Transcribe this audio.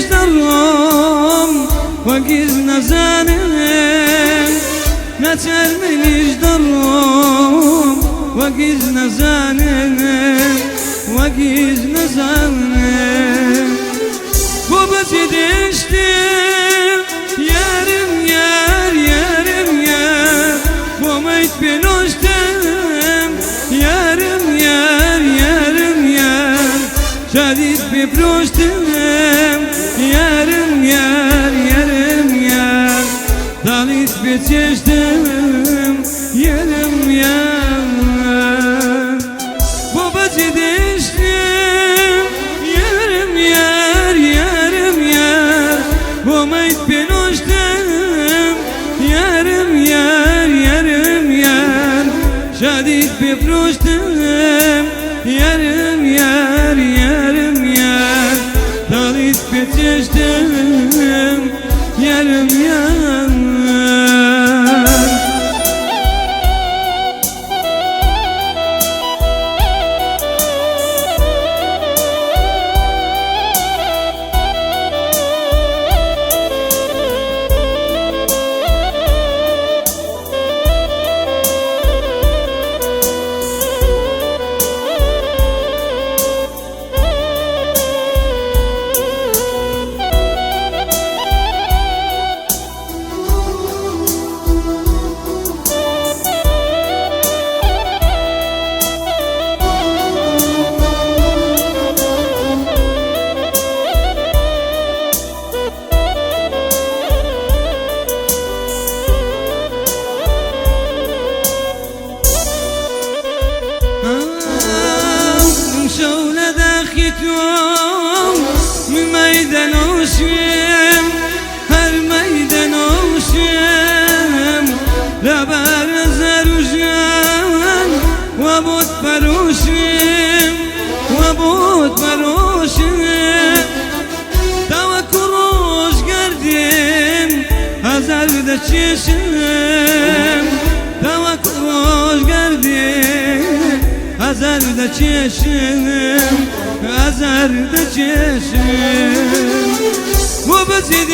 دارم وگیز نزنم نچر منیش دارم وگیز نزنم وگیز نزنم بابتی دشتم yarım yer yarım yer Bomayt benoştem yarım yer yarım yer Şadit biproştem yarım yer yarım yer Dalit biçeştem yarım yer Babacı deştem yarım yer yarım yer Bomayt benoştem yarım yer yarım yer Şadit biproştem yarım yer yarım yer Dalit biçeştem yarım yer من ميدان وشم هر ميدان وشم لبر زروجان وبوت بروشم وبوت بروشم دوا كروش قردم هزار دا چشم دوا كروش قردم هزار دا چشم هزار دا چشم و بزید